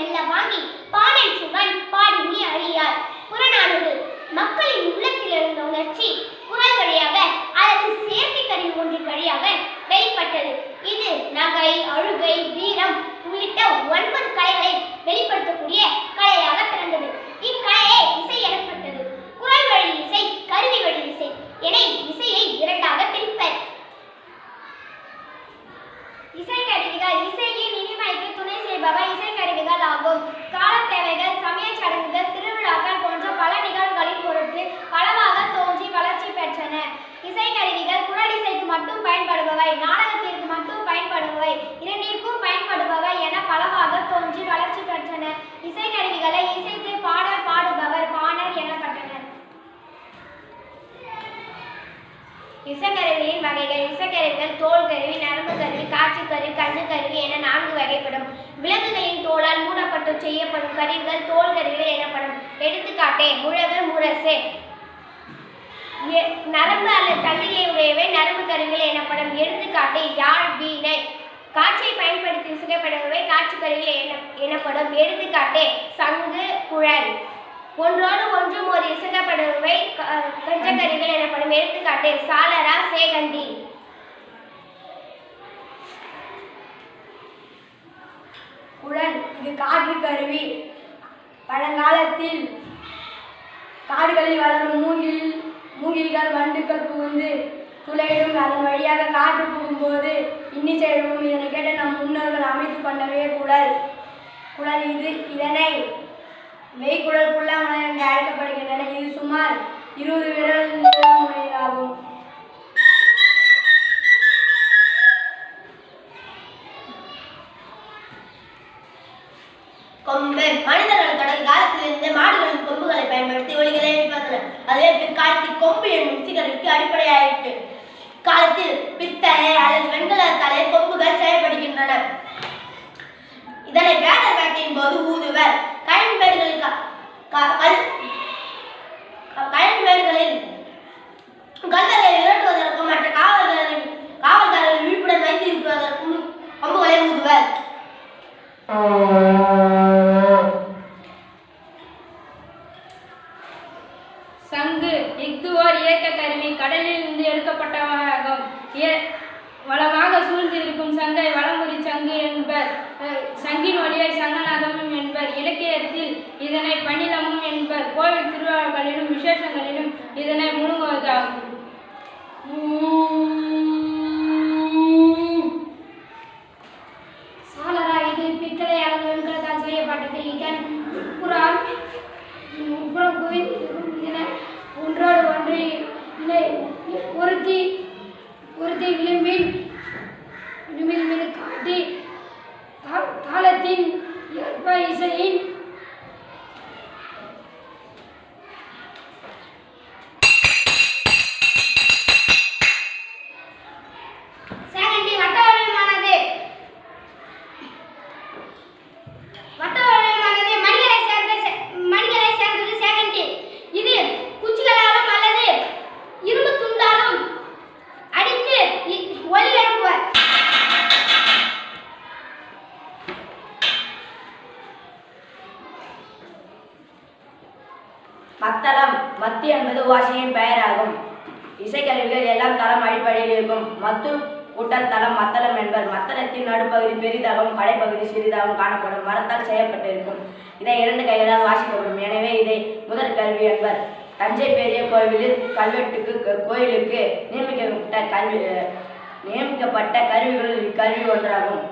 மெல்ல வாங்கி பாடல் சுவன் பாடினி அறியார். புறநானூறு மக்களின் உள்ளத்தில் இருந்த உணர்ச்சி குரல் வழியாக அல்லது செயற்கை கருவி ஒன்றின் வழியாக வெளிப்பட்டது. இது நகை, அழுகை, வீரம் உள்ளிட்ட 9 கலைகளை வெளிப்படுத்தக்கூடிய கலையாக பிறந்தது. இக்கலையே இசை எனப்பட்டது. குரல் வழி இசை, கருவி வழி இசை என இசையை 2ஆக பிரிப்பர். இசைக்கருவிகள் இசையின் இனிமைக்கு துணை செய்பவை இசைக்கருவிகள் ஆகும். கால தேவைகள், சமய சடங்குகள், திருவிழாக்கள் போன்ற பல நிகழ்வுகளின் பொருட்டு பலவாக தோன்றி வளர்ச்சி பெற்றன. இசைக்கருவிகள் குரல் இசைக்கு மட்டும் பயன்படுபவை, நாடகத்திற்கு மட்டும் பயன்படுபவை, இரண்டிற்கும் பயன்படுபவை என பலவாக தோன்றி வளர்ச்சி பெற்றன. இசைக்கருவிகளை இசைத்து பாடல் பாடுபவர் பாணர் எனப்பட்டனர். இசைக்கருவிகளின் வகைகள். இசைக்கருவிகள் தோல் கருவி, நரம்பு கருவி, காட்சி கருவி, கண்ணு கருவி என 4 வகைப்படும். விலங்குகளின் தோலால் மூடப்பட்டு செய்யப்படும் கருவிகள் தோல் கருவிகள் எனப்படும். எடுத்துக்காட்டு முழவு, முரசு. நரம்பு அல்லது தண்டிலை உடையவை நரம்பு கருவிகள் எனப்படும். எடுத்துக்காட்டு யாழ், வீணை. காட்சியை பயன்படுத்தி இசைக்கப்படுபவை காட்சி கருவிகள் எனப்படும். எடுத்துக்காட்டு சங்கு, குழல். ஒன்றோடு ஒன்று மோதி இசைக்கப்படுபவை கஞ்சக்கருவிகள் எனப்படும். எடுத்துக்காட்டு சாளரா, சேகண்டி. குழல் இது காற்று கருவி. பழங்காலத்தில் காடுகளில் வளரும் மூங்கில்கள் வண்டுகள் புகுந்து துளையிடும். அதன் வழியாக காற்று புகும்போது இன்னிசை எழுப்பும். இதனை கேட்டு நம் முன்னோர்கள் அமைத்து கொண்டவே குழல். இதனை மெய்க்குழல் புல்லாங்குழல் என்று அழைக்கப்படுகின்றன. இது சுமார் 20 விரல் உடையதாகும். கொம்பு. மனிதர்கள் தொடக்க காலத்திலிருந்து மாடுகளின் கொம்புகளை பயன்படுத்தி ஒலிகளை எழுப்பினர். அதே பிற்காலத்தில் கொம்பு என்னும் இசைக்கருவிக்கு அடிப்படையாயிற்று. காலத்தில் பித்தளை அல்லது வெண்கலத்தாலே கொம்புகள் செயல்படுகின்றன. இதனை வேடர் வேட்டையின் போது ஊதுவர். கயன்மேடுகளில் கல்வர்களை விரட்டுவதற்கும் மற்ற காவல்காரர்களை விழிப்புடன் வைத்திருப்பதற்கும் கொம்புகளை ஊதுவர். சங்கு இஃதுவோர் இயக்க கருவி. கடலில் இருந்து எடுக்கப்பட்டவாகும். வளமாக சூழ்ந்திருக்கும் சங்கை வளமுறி சங்கு என்பர். சங்கின் ஒலியை சங்கநாதமும் என்பர். இலக்கியத்தில் இதனை பணிலமும் என்பர். கோவில் திருவிழாக்களிலும் விசேஷங்களிலும் இதனை முழுங்குவதாகும். சாளரா இது பித்தளை அல்லது வெண்கலத்தால் செய்யப்பட்டது. இதன் புறம் குவிந்திருக்கும். இதனை ஒன்றோடு ஒன்று பொருத்தி விளிம்பில் மீது காட்டி தாளத்தின் ஏற்ப இசையின் சேகண்டி வட்டவடிவமானது. மணிகளை சேர்ந்தது சேகண்டி. இது குச்சிகளாலும் அல்லது இரும்பு துண்டாலும் அடித்து ஒலி எழுப்புவர். மத்தளம். மத்தி என்பது வாசியின் பெயராகும். இசைக்கருவிகள் எல்லாம் தளம் அடிப்படையில் இருக்கும். மத்து கூட்டல் தளம் மத்தளம் என்பர். மத்தளத்தின் நடுப்பகுதி பெரிதாகவும் கடைப்பகுதி சிறிதாகவும் காணப்படும். மரத்தால் செய்யப்பட்டிருக்கும். இதை 2 கைகளால் வாசிக்கப்படும். எனவே இதை முதற் கருவி என்பர். தஞ்சை பெரிய கோவிலில் கோயிலுக்கு நியமிக்கப்பட்ட கருவிகளில் இக்கருவி ஒன்றாகும்.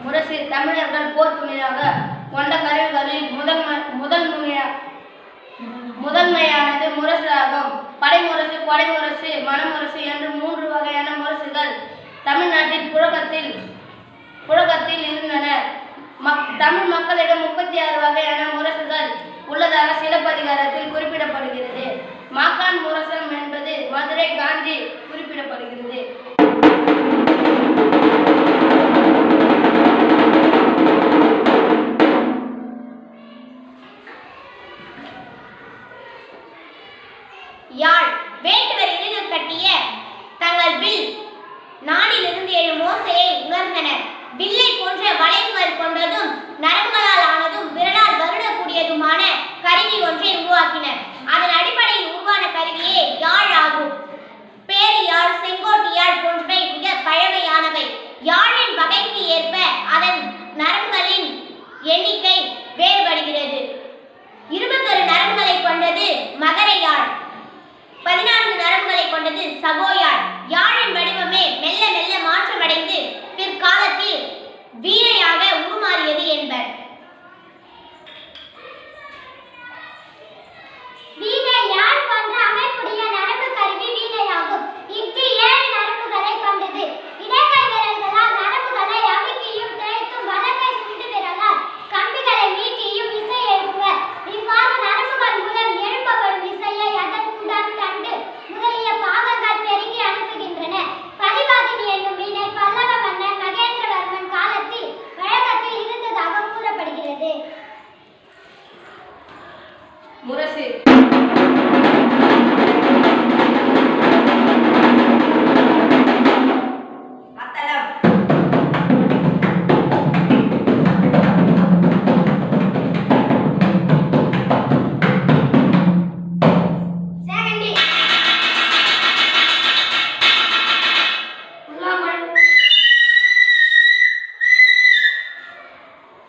முரசு. தமிழர்கள் போர் துணையாக கொண்ட கருவிகளில் முதன்மையானது முரசு ஆகும். படைமுரசு, கொடைமுரசு, மணமுரசு என்று 3 வகையான முரசுகள் தமிழ்நாட்டில் புழக்கத்தில் இருந்தன. தமிழ் மக்களிடம் 36 வகையான முரசுகள் உள்ளதாக சிலப்பதிகாரத்தில் குறிப்பிடப்படுகிறது. மாக்கான் முரசம் என்பது மதுரை, காஞ்சி குறிப்பிடப்படுகிறது. யாழ். வேட்டுவர் இறுக கட்டிய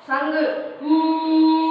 சங்கு ஊ